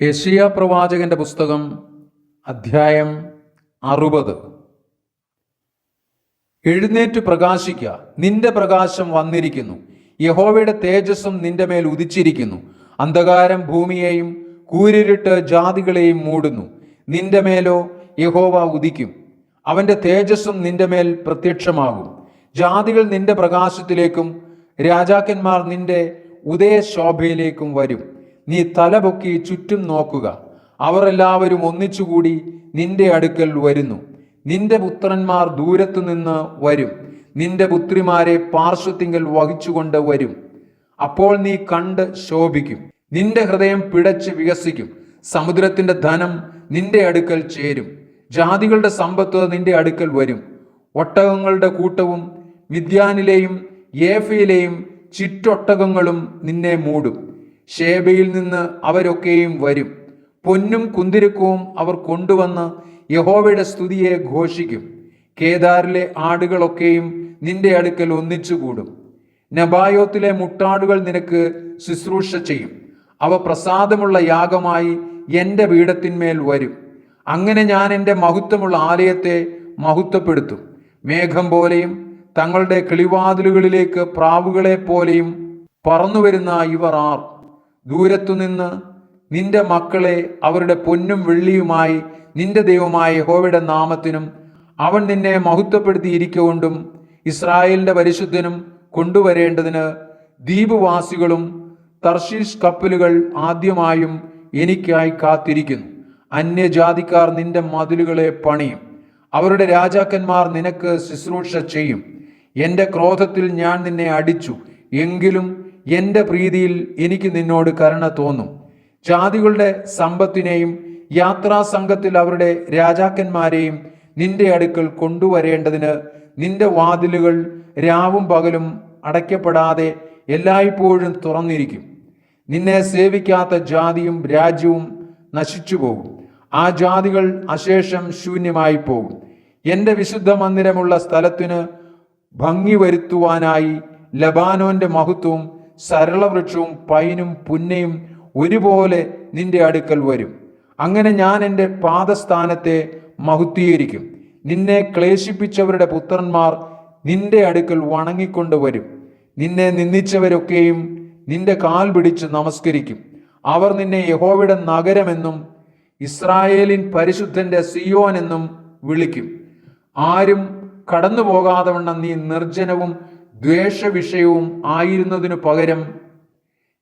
യെശയ്യാ പ്രവാചകന്റെ പുസ്തകം അധ്യായം 60. എഴുന്നേറ്റ് പ്രകാശിക്ക, നിന്റെ പ്രകാശം വന്നിരിക്കുന്നു, യഹോവയുടെ തേജസ്സും നിന്റെ മേൽ ഉദിച്ചിരിക്കുന്നു. അന്ധകാരം ഭൂമിയെയും കൂരിരുട്ട് ജാതികളെയും മൂടുന്നു. നിന്റെ മേലോ യഹോവ ഉദിക്കും, അവന്റെ തേജസ്സും നിന്റെ മേൽ പ്രത്യക്ഷമാകും. ജാതികൾ നിന്റെ പ്രകാശത്തിലേക്കും രാജാക്കന്മാർ നിന്റെ ഉദയശോഭയിലേക്കും വരും. നീ തലപൊക്കി ചുറ്റും നോക്കുക, അവർ എല്ലാവരും ഒന്നിച്ചുകൂടി നിന്റെ അടുക്കൽ വരുന്നു. നിന്റെ പുത്രന്മാർ ദൂരത്തു നിന്ന് വരും, നിന്റെ പുത്രിമാരെ പാർശ്വത്തിങ്കൽ വഹിച്ചുകൊണ്ട് വരും. അപ്പോൾ നീ കണ്ട് ശോഭിക്കും, നിന്റെ ഹൃദയം പിടച്ച് വികസിക്കും. സമുദ്രത്തിന്റെ ധനം നിന്റെ അടുക്കൽ ചേരും, ജാതികളുടെ സമ്പത്ത് നിന്റെ അടുക്കൽ വരും. ഒട്ടകങ്ങളുടെ കൂട്ടവും മിദ്യാനിലെയും ഏഫയിലെയും ചിറ്റൊട്ടകങ്ങളും നിന്നെ മൂടും. ഷേബയിൽ നിന്ന് അവരൊക്കെയും വരും. പൊന്നും കുന്തിരുക്കവും അവർ കൊണ്ടുവന്ന് യഹോവയുടെ സ്തുതിയെ ഘോഷിക്കും. കേദാരിലെ ആടുകളൊക്കെയും നിന്റെ അടുക്കൽ ഒന്നിച്ചുകൂടും. നബായോത്തിലെ മുട്ടാടുകൾ നിനക്ക് ശുശ്രൂഷ ചെയ്യും. അവ പ്രസാദമുള്ള യാഗമായി എൻ്റെ പീഠത്തിന്മേൽ വരും. അങ്ങനെ ഞാൻ എൻ്റെ മഹത്വമുള്ള ആലയത്തെ മഹത്വപ്പെടുത്തും. മേഘം പോലെയും തങ്ങളുടെ കിളിവാതിലുകളിലേക്ക് പ്രാവുകളെ പോലെയും പറന്നുവരുന്ന ഇവർ ആർ? ദൂരത്തുനിന്ന് നിന്റെ മക്കളെ അവരുടെ പൊന്നും വെള്ളിയുമായി നിന്റെ ദൈവമായ യഹോവയുടെ നാമത്തിനും അവൻ നിന്നെ മഹത്വപ്പെടുത്തിയിരിക്കൊണ്ടും ഇസ്രായേലിന്റെ പരിശുദ്ധനും കൊണ്ടുവരേണ്ടതിന് ദ്വീപുവാസികളും തർശീഷ് കപ്പലുകൾ ആദ്യമായും എനിക്കായി കാത്തിരിക്കുന്നു. അന്യജാതിക്കാർ നിന്റെ മതിലുകളെ പണിയും, അവരുടെ രാജാക്കന്മാർ നിനക്ക് ശുശ്രൂഷ ചെയ്യും. എൻ്റെ ക്രോധത്തിൽ ഞാൻ നിന്നെ അടിച്ചു, എങ്കിലും എൻ്റെ പ്രീതിയിൽ എനിക്ക് നിന്നോട് കരുണ തോന്നും. ജാതികളുടെ സമ്പത്തിനെയും യാത്രാസംഘത്തിൽ അവരുടെ രാജാക്കന്മാരെയും നിന്റെ അടുക്കൽ കൊണ്ടുവരേണ്ടതിന് നിന്റെ വാതിലുകൾ രാവും പകലും അടയ്ക്കപ്പെടാതെ എല്ലായ്പ്പോഴും തുറന്നിരിക്കും. നിന്നെ സേവിക്കാത്ത ജാതിയും രാജ്യവും നശിച്ചു പോകും. ആ ജാതികൾ അശേഷം ശൂന്യമായി പോകും. എൻ്റെ വിശുദ്ധ മന്ദിരമുള്ള സ്ഥലത്തിന് ഭംഗി വരുത്തുവാനായി ലബാനോന്റെ മഹത്വവും സരളവൃക്ഷവും പൈനും പുന്നയും ഒരുപോലെ നിന്റെ അടുക്കൽ വരും. അങ്ങനെ ഞാൻ എൻ്റെ പാദസ്ഥാനത്തെ മഹത്വീകരിക്കും. നിന്നെ ക്ലേശിപ്പിച്ചവരുടെ പുത്രന്മാർ നിന്റെ അടുക്കൽ വണങ്ങിക്കൊണ്ട് വരും. നിന്നെ നിന്ദിച്ചവരൊക്കെയും നിന്റെ കാൽ പിടിച്ച് നമസ്കരിക്കും. അവർ നിന്നെ യഹോവയുടെ നഗരമെന്നും ഇസ്രായേലിൻ പരിശുദ്ധന്റെ സിയോൻ എന്നും വിളിക്കും. ആരും കടന്നു പോകാതവണ്ണം നീ നിർജ്ജനവും ദ്വേഷവിഷയവും ആയിരുന്നതിനു പകരം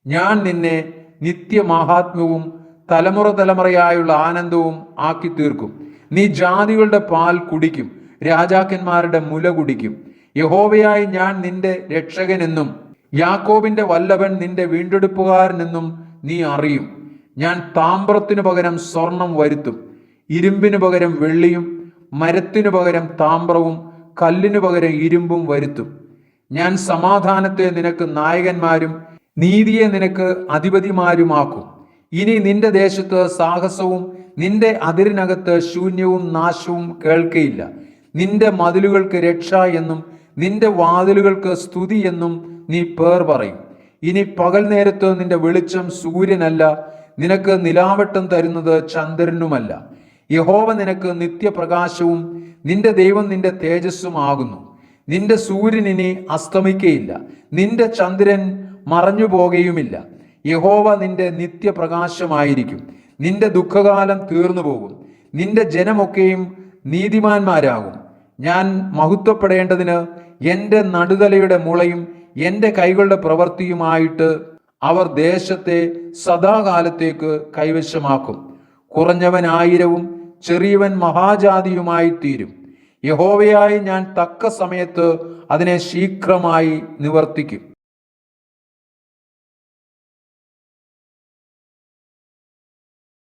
ഞാൻ നിന്നെ നിത്യമഹാത്മ്യവും തലമുറ തലമുറയായുള്ള ആനന്ദവും ആക്കി തീർക്കും. നീ ജാതികളുടെ പാൽ കുടിക്കും, രാജാക്കന്മാരുടെ മുല കുടിക്കും. യഹോവയായി ഞാൻ നിന്റെ രക്ഷകനെന്നും യാക്കോബിന്റെ വല്ലഭൻ നിന്റെ വീണ്ടെടുപ്പുകാരനെന്നും നീ അറിയും. ഞാൻ താമ്രത്തിനു പകരം സ്വർണം വരുത്തും, ഇരുമ്പിനു പകരം വെള്ളിയും മരത്തിനു പകരം താമ്രവും കല്ലിനു പകരം ഇരുമ്പും വരുത്തും. ഞാൻ സമാധാനത്തെ നിനക്ക് നായകന്മാരും നീതിയെ നിനക്ക് അധിപതിമാരുമാക്കും. ഇനി നിന്റെ ദേശത്ത് സാഹസവും നിന്റെ അതിരിനകത്ത് ശൂന്യവും നാശവും കേൾക്കയില്ല. നിന്റെ മതിലുകൾക്ക് രക്ഷ എന്നും നിന്റെ വാതിലുകൾക്ക് സ്തുതി എന്നും നീ പേർ പറയും. ഇനി പകൽ നേരത്ത് നിന്റെ വെളിച്ചം സൂര്യനല്ല, നിനക്ക് നിലാവട്ടം തരുന്നത് ചന്ദ്രനുമല്ല. യഹോവ നിനക്ക് നിത്യപ്രകാശവും നിന്റെ ദൈവം നിന്റെ തേജസ്സും ആകുന്നു. നിന്റെ സൂര്യൻ ഇനി അസ്തമിക്കയില്ല, നിന്റെ ചന്ദ്രൻ മറഞ്ഞു പോകുകയുമില്ല. യഹോവ നിന്റെ നിത്യപ്രകാശമായിരിക്കും. നിന്റെ ദുഃഖകാലം തീർന്നു പോകും, നിന്റെ ജനമൊക്കെയും നീതിമാന്മാരാകും. ഞാൻ മഹത്വപ്പെടേണ്ടതിന് എൻ്റെ നടുതലയുടെ മുളയും എൻ്റെ കൈകളുടെ പ്രവൃത്തിയുമായിട്ട് അവർ ദേശത്തെ സദാകാലത്തേക്ക് കൈവശമാക്കും. കുറഞ്ഞവൻ 1000-ഉം ചെറിയവൻ മഹാജാതിയുമായി തീരും. യഹോവയായി ഞാൻ തക്ക സമയത്ത് അതിനെ ശീഘ്രമായി നിവർത്തിക്കും.